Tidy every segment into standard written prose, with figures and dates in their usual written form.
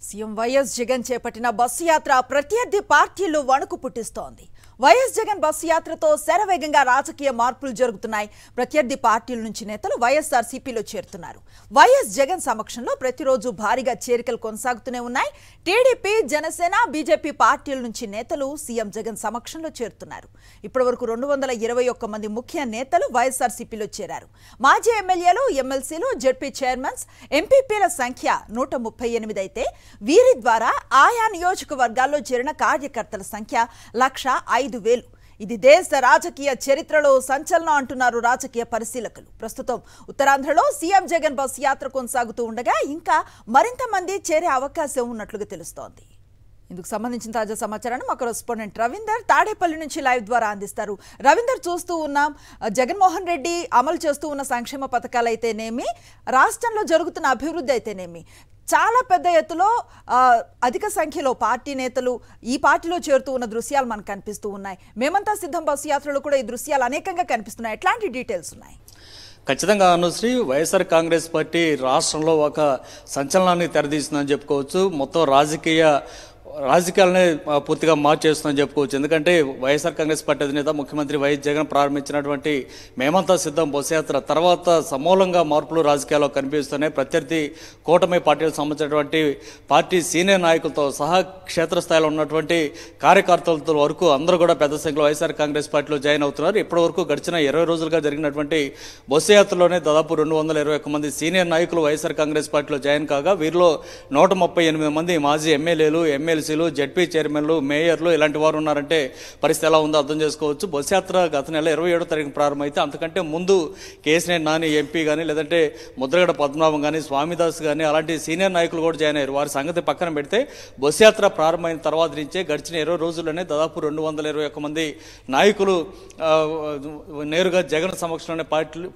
CM YS Jagan చేపట్టిన bus యాత్ర ప్రత్యర్థి పార్టీల్లో వణుకు పుట్టిస్తోంది. వైఎస్ జగన్ బస్సు యాత్రతో శరవేగంగా రాజకీయ మార్పులు జరుగుతున్నాయి. ప్రత్యర్థి పార్టీల నుంచి నేతలు వైఎస్ఆర్సీపీలో చేరుతున్నారు. వైఎస్ జగన్ సమక్షంలో ప్రతిరోజు భారీగా చేరికలు కొనసాగుతూనే ఉన్నాయి. టీడీపీ, జనసేన, బీజేపీ పార్టీల నుంచి నేతలు సీఎం జగన్ సమక్షంలో చేరుతున్నారు. ఇప్పటివరకు 221 మంది ముఖ్య నేతలు వైఎస్ఆర్సీపీలో చేరారు. మాజీ ఎమ్మెల్యేలు, ఎమ్మెల్సీలు, జెడ్పీ చైర్మన్స్, ఎంపీపీల సంఖ్య 138 అయితే వీరి ద్వారా ఆయా నియోజకవర్గాల్లో చేరిన కార్యకర్తల సంఖ్య 1,05,000. ఇది దేశ రాజకీయ చరిత్రలో సంచలనం అంటున్నారు రాజకీయ పరిశీలకులు. ప్రస్తుతం ఉత్తరాంధ్రలో సీఎం జగన్ బస్సు యాత్ర కొనసాగుతూ ఉండగా ఇంకా మరింత మంది చేరే అవకాశం ఉన్నట్లుగా తెలుస్తోంది. ఇందుకు సంబంధించిన తాజా సమాచారాన్ని మా కరెస్పాండెంట్ రవీందర్ తాడేపల్లి నుంచి లైవ్ ద్వారా అందిస్తారు. రవీందర్, చూస్తూ ఉన్నాం జగన్మోహన్ రెడ్డి అమలు చేస్తూ ఉన్న సంక్షేమ పథకాలు అయితేనేమి, రాష్ట్రంలో జరుగుతున్న అభివృద్ధి అయితేనేమి, చాలా పెద్ద ఎత్తులో అధిక సంఖ్యలో పార్టీ నేతలు ఈ పార్టీలో చేరుతూ ఉన్న దృశ్యాలు మనకు కనిపిస్తూ ఉన్నాయి. మేమంతా సిద్ధం బస్సు యాత్రలో కూడా ఈ దృశ్యాలు అనేకంగా కనిపిస్తున్నాయి. ఎట్లాంటి డీటెయిల్స్ ఉన్నాయి? ఖచ్చితంగా అనుశ్రీ, వైఎస్ఆర్ కాంగ్రెస్ పార్టీ రాష్ట్రంలో ఒక సంచలనాన్ని తెరదీస్తుందని చెప్పుకోవచ్చు. మొత్తం రాజకీయాలనే పూర్తిగా మార్చేస్తుందని చెప్పుకోవచ్చు. ఎందుకంటే వైఎస్ఆర్ కాంగ్రెస్ పార్టీ అధినేత ముఖ్యమంత్రి వైఎస్ జగన్ ప్రారంభించినటువంటి మేమంతా సిద్ధం బస్సు యాత్ర తర్వాత సమూలంగా మార్పులు రాజకీయాల్లో కనిపిస్తున్నాయి. ప్రత్యర్థి కూటమి పార్టీలకు సంబంధించినటువంటి పార్టీ సీనియర్ నాయకులతో సహా క్షేత్రస్థాయిలో ఉన్నటువంటి కార్యకర్తలతో వరకు అందరూ కూడా పెద్ద సంఖ్యలో వైఎస్ఆర్ కాంగ్రెస్ పార్టీలో జాయిన్ అవుతున్నారు. ఇప్పటి వరకు గడిచిన 20 రోజులుగా జరిగినటువంటి బస్సు యాత్రలోనే దాదాపు 221 మంది సీనియర్ నాయకులు వైఎస్ఆర్ కాంగ్రెస్ పార్టీలో జాయిన్ కాగా వీరిలో 138 మంది మాజీ ఎమ్మెల్యేలు, ఎమ్మెల్సీలు, జెడ్పీ చైర్మన్లు, మేయర్లు ఇలాంటి వారు ఉన్నారంటే పరిస్థితి ఎలా ఉందో అర్థం చేసుకోవచ్చు. బస్సు యాత్ర గత నెల 27వ తారీఖున ప్రారంభమైతే అంతకంటే ముందు కేసినేని నాని ఎంపీ కానీ, లేదంటే ముద్రగడ పద్మనాభం కానీ, స్వామిదాస్ కానీ అలాంటి సీనియర్ నాయకులు కూడా జాయిన్ అయ్యారు. వారి సంగతి పక్కన పెడితే బస్సు యాత్ర ప్రారంభమైన తర్వాత నుంచే గడిచిన 20 రోజుల్లోనే దాదాపు 221 మంది నాయకులు నేరుగా జగన్ సమక్షంలోనే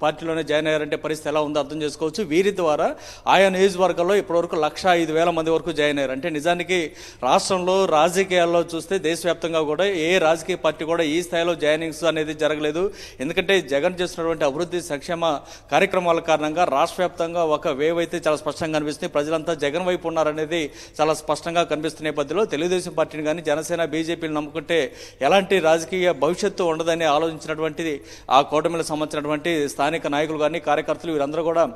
పార్టీలోనే జాయిన్ అయ్యారంటే పరిస్థితి ఎలా ఉందో అర్థం చేసుకోవచ్చు. వీరి ద్వారా ఆయా నియోజకవర్గాల్లో ఇప్పటివరకు 1,05,000 మంది వరకు జాయిన్ అయ్యారు. అంటే నిజానికి రాష్ట్రంలో రాజకీయాల్లో చూస్తే దేశవ్యాప్తంగా కూడా ఏ రాజకీయ పార్టీ కూడా ఈ స్థాయిలో జాయినింగ్స్ అనేది జరగలేదు. ఎందుకంటే జగన్ చేస్తున్నటువంటి అభివృద్ధి సంక్షేమ కార్యక్రమాల కారణంగా రాష్ట్ర వ్యాప్తంగా ఒక వేవ్ అయితే చాలా స్పష్టంగా కనిపిస్తుంది. ప్రజలంతా జగన్ వైపు ఉన్నారనేది చాలా స్పష్టంగా కనిపిస్తున్న నేపథ్యంలో తెలుగుదేశం పార్టీని కానీ, జనసేన, బీజేపీని నమ్ముకుంటే ఎలాంటి రాజకీయ భవిష్యత్తు ఉండదని ఆలోచించినటువంటి ఆ కూటమిలకు సంబంధించినటువంటి స్థానిక నాయకులు కానీ, కార్యకర్తలు వీరందరూ కూడా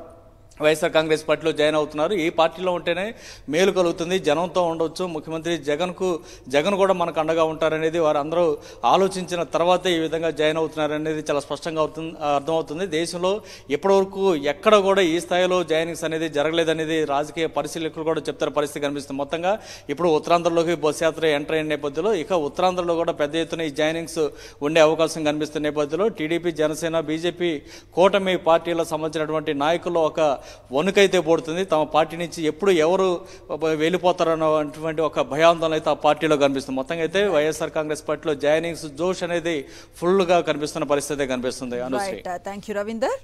వైఎస్ఆర్ కాంగ్రెస్ పార్టీలో జాయిన్ అవుతున్నారు. ఈ పార్టీలో ఉంటేనే మేలు కలుగుతుంది, జనంతో ఉండవచ్చు, ముఖ్యమంత్రి జగన్ కూడా మనకు అండగా ఉంటారనేది వారు అందరూ ఆలోచించిన తర్వాతే ఈ విధంగా జాయిన్ అవుతున్నారనేది చాలా స్పష్టంగా అర్థమవుతుంది. దేశంలో ఇప్పటివరకు ఎక్కడ కూడా ఈ స్థాయిలో జాయినింగ్స్ అనేది జరగలేదనేది రాజకీయ పరిశీలకులు కూడా చెప్తారు పరిస్థితి కనిపిస్తుంది. మొత్తంగా ఇప్పుడు ఉత్తరాంధ్రలోకి బస్సు యాత్ర ఎంటర్ అయిన నేపథ్యంలో ఇక ఉత్తరాంధ్రలో కూడా పెద్ద ఎత్తున ఈ జాయినింగ్స్ ఉండే అవకాశం కనిపిస్తున్న నేపథ్యంలో టీడీపీ, జనసేన, బీజేపీ కూటమి పార్టీలకు సంబంధించినటువంటి నాయకుల్లో ఒక వణుకైతే పడుతుంది. తమ పార్టీ నుంచి ఎప్పుడు ఎవరు వెళ్ళిపోతారన్నటువంటి ఒక భయాందోళన అయితే ఆ పార్టీలో కనిపిస్తుంది. మొత్తంగా అయితే వైఎస్ఆర్ కాంగ్రెస్ పార్టీలో జాయినింగ్స్ జోష్ అనేది ఫుల్ గా కనిపిస్తున్న పరిస్థితి కనిపిస్తుంది. థాంక్యూ రవీందర్.